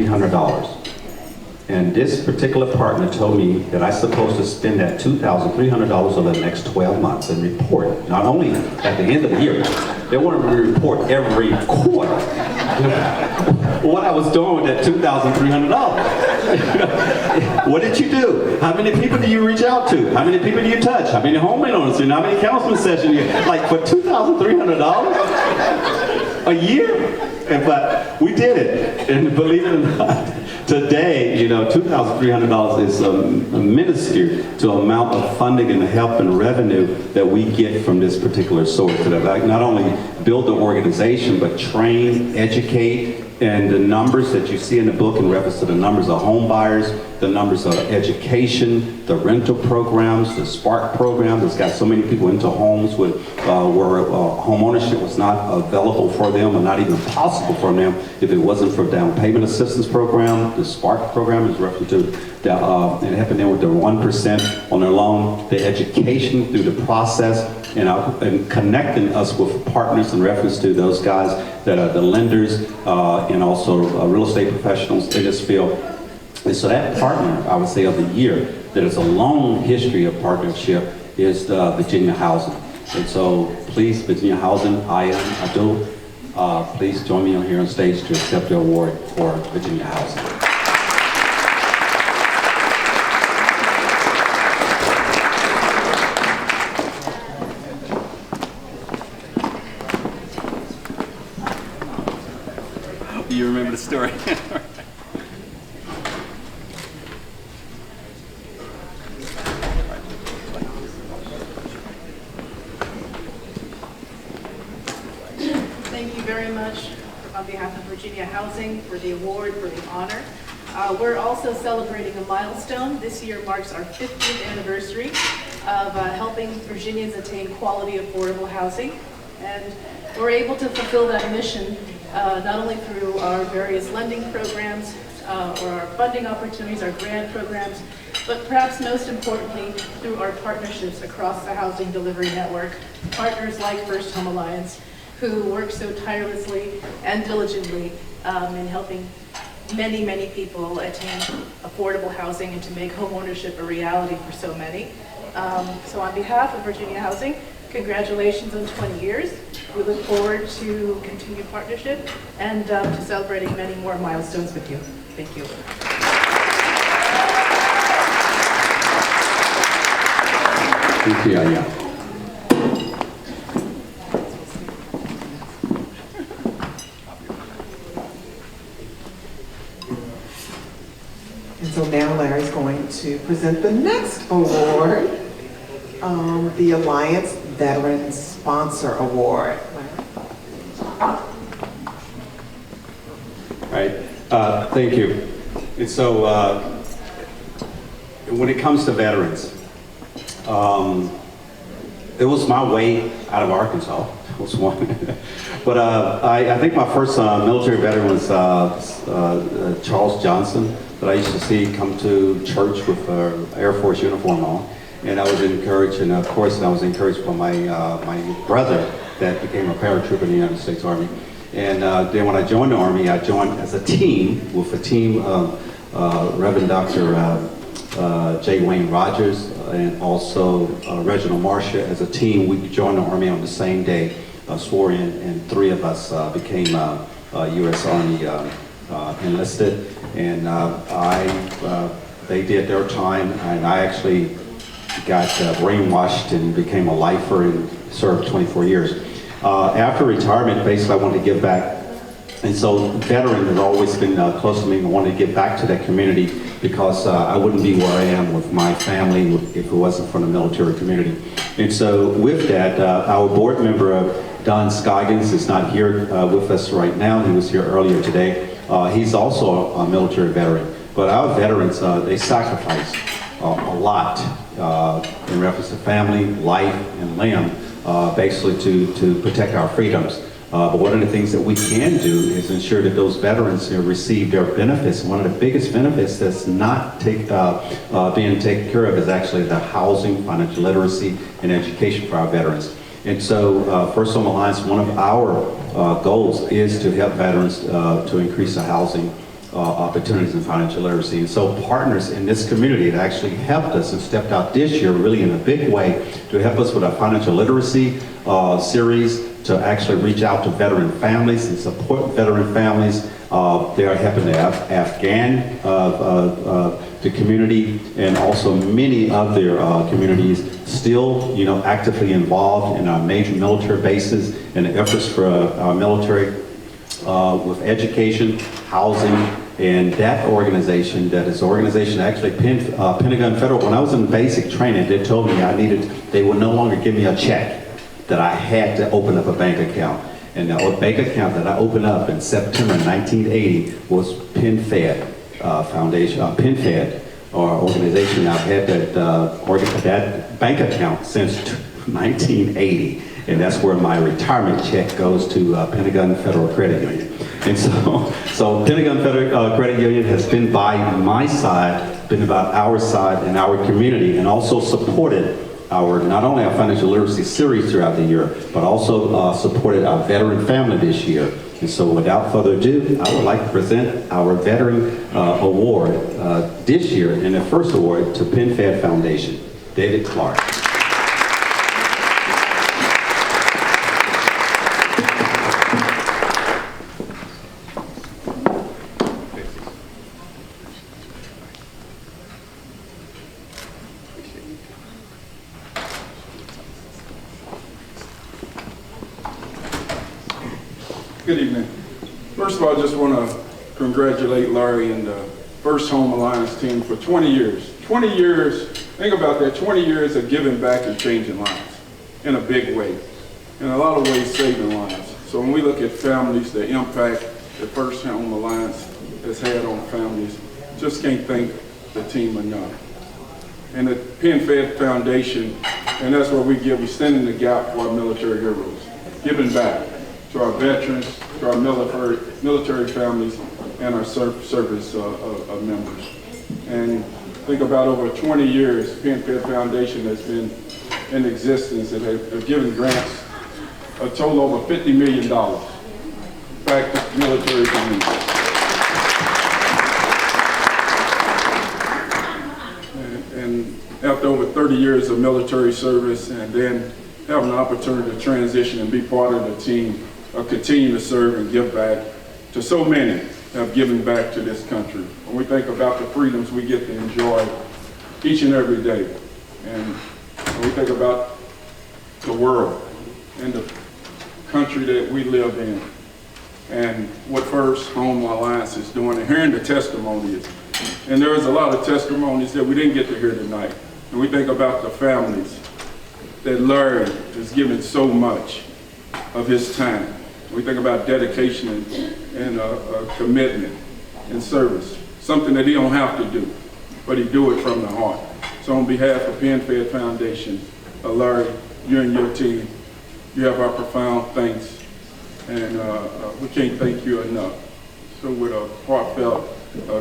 $2,300. And this particular partner told me that I'm supposed to spend that $2,300 over the next 12 months and report, not only at the end of the year, they wanted me to report every quarter what I was doing with that $2,300. What did you do? How many people do you reach out to? How many people do you touch? How many homeowners? How many counseling sessions? Like for $2,300 a year? But we did it, and believe it or not, today, $2,300 is a minuscule to amount of funding and help and revenue that we get from this particular source. That not only build the organization, but train, educate, and the numbers that you see in the book in reference to the numbers of home buyers, the numbers of education, the rental programs, the Spark program that's got so many people into homes where home ownership was not available for them or not even possible for them if it wasn't for down payment assistance program. The Spark program is referred to and helping them with the 1% on their loan, the education through the process, and connecting us with partners in reference to those guys that are the lenders and also real estate professionals in this field. And so that partner, I would say, of the year, that is a long history of partnership, is Virginia Housing. And so please, Virginia Housing, I am Abdul. Please join me on here on stage to accept the award for Virginia Housing. You remember the story? Thank you very much on behalf of Virginia Housing for the award, for the honor. We're also celebrating a milestone. This year marks our 50th anniversary of helping Virginians attain quality, affordable housing. And we're able to fulfill that mission not only through our various lending programs or our funding opportunities, our grant programs, but perhaps most importantly through our partnerships across the housing delivery network. Partners like First Home Alliance, who work so tirelessly and diligently in helping many, many people attain affordable housing and to make home ownership a reality for so many. So on behalf of Virginia Housing, congratulations on 20 years. We look forward to continued partnership and to celebrating many more milestones with you. Thank you. Thank you, Aya. And so now Larry's going to present the next award, the Alliance Veterans Sponsor Award. Right. Thank you. And so when it comes to veterans, it was my way out of Arkansas. It was one. But I think my first military veteran was Charles Johnson, that I used to see come to church with Air Force uniform on. And I was encouraged, and of course I was encouraged by my brother that became a paratrooper in the United States Army. And then when I joined the Army, I joined as a team with a team of Reverend Dr. J. Wayne Rogers and also Reginald Marshall. As a team, we joined the Army on the same day, swore in, and three of us became U.S. Army enlisted. And they did their time, and I actually got brainwashed and became a lifer and served 24 years. After retirement, basically I wanted to give back. And so veteran has always been close to me, and I wanted to give back to that community because I wouldn't be where I am with my family if it wasn't for the military community. And so with that, our board member, Don Scoggins, is not here with us right now. He was here earlier today. He's also a military veteran. But our veterans, they sacrifice a lot in reference to family, life, and limb, basically to protect our freedoms. But one of the things that we can do is ensure that those veterans receive their benefits. One of the biggest benefits that's not being taken care of is actually the housing, financial literacy, and education for our veterans. And so First Home Alliance, one of our goals is to help veterans to increase the housing opportunities in financial literacy. And so partners in this community have actually helped us and stepped out this year really in a big way to help us with our financial literacy series, to actually reach out to veteran families and support veteran families. They are helping the Afghan the community, and also many other communities still, actively involved in our major military bases and the efforts for our military with education, housing, and that organization, actually Pentagon Federal. When I was in basic training, they told me they would no longer give me a check, that I had to open up a bank account. And the bank account that I opened up in September 1980 was PenFed Foundation, PenFed, or organization. I've had that bank account since 1980, and that's where my retirement check goes to Pentagon Federal Credit Union. And so Pentagon Federal Credit Union has been by my side, been about our side and our community, and also supported not only our financial literacy series throughout the year, but also supported our veteran family this year. And so without further ado, I would like to present our veteran award this year, and the first award to PenFed Foundation, David Clark. Good evening. First of all, I just want to congratulate Larry and the First Home Alliance team for 20 years. 20 years, think about that, 20 years of giving back and changing lives in a big way. In a lot of ways, saving lives. So when we look at families, the impact the First Home Alliance has had on families, just can't thank the team enough. And the PenFed Foundation, and that's what we give, we stand in the gap for our military heroes, giving back to our veterans, to our military families, and our service members. And think about over 20 years, PenFed Foundation has been in existence and have given grants a total over $50 million back to military communities. And after over 30 years of military service, and then having an opportunity to transition and be part of the team, continue to serve and give back to so many have given back to this country. When we think about the freedoms we get to enjoy each and every day, and when we think about the world and the country that we live in, and what First Home Alliance is doing, and hearing the testimonies, and there is a lot of testimonies that we didn't get to hear tonight, and we think about the families that Larry has given so much of his time. We think about dedication and commitment and service, something that he don't have to do, but he do it from the heart. So on behalf of PenFed Foundation, Larry, you and your team, you have our profound thanks, and we can't thank you enough. So with a heartfelt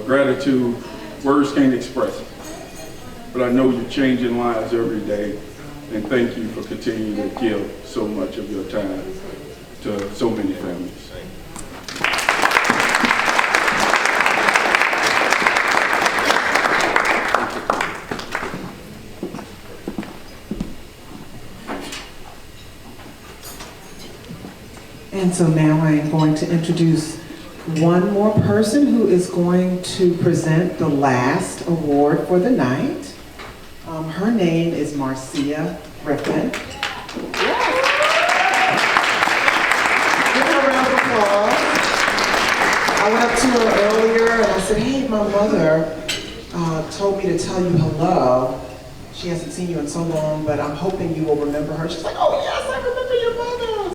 gratitude, words can't express it, but I know you're changing lives every day, and thank you for continuing to give so much of your time to so many families. And so now I am going to introduce one more person who is going to present the last award for the night. Her name is Marcia Griffin. I went up to her earlier and I said, hey, my mother told me to tell you hello. She hasn't seen you in so long, but I'm hoping you will remember her. She's like, oh yes, I remember your mother.